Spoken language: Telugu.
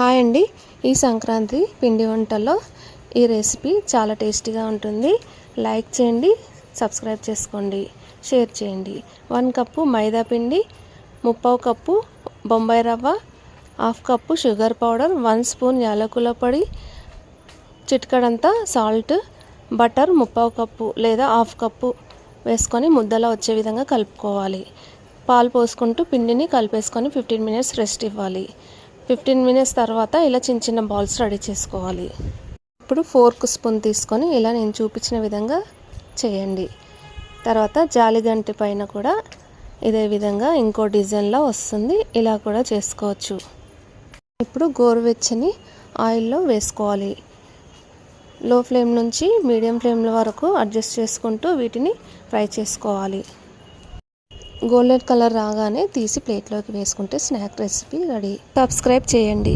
హాయ్ అండి, ఈ సంక్రాంతి పిండి వంటల్లో ఈ రెసిపీ చాలా టేస్టీగా ఉంటుంది. లైక్ చేయండి, సబ్స్క్రైబ్ చేసుకోండి, షేర్ చేయండి. 1 కప్పు మైదా పిండి, 1/2 కప్పు బొంబాయి రవ్వ, 1/2 కప్పు షుగర్ పౌడర్, 1 స్పూన్ యాలకుల పొడి, చిటికెడంతా సాల్ట్, బటర్ 1/2 కప్పు లేదా 1/2 కప్పు వేసుకొని ముద్దలా వచ్చే విధంగా కలుపుకోవాలి. పాలు పోసుకుంటూ పిండిని కలిపేసుకొని 15 మినిట్స్ రెస్ట్ ఇవ్వాలి. 15 మినిట్స్ తర్వాత ఇలా చిన్న చిన్న బాల్స్ రెడీ చేసుకోవాలి. ఇప్పుడు ఫోర్క్ స్పూన్ తీసుకొని ఇలా నేను చూపించిన విధంగా చేయండి. తర్వాత జాలిగంటి పైన కూడా ఇదే విధంగా ఇంకో డిజైన్లో వస్తుంది, ఇలా కూడా చేసుకోవచ్చు. ఇప్పుడు గోరువెచ్చని ఆయిల్లో వేసుకోవాలి. లో ఫ్లేమ్ నుంచి మీడియం ఫ్లేమ్ వరకు అడ్జస్ట్ చేసుకుంటూ వీటిని ఫ్రై చేసుకోవాలి. గోల్డెన్ కలర్ రాగానే తీసి ప్లేట్లోకి వేసుకుంటే స్నాక్ రెసిపీ రెడీ. సబ్స్క్రైబ్ చేయండి.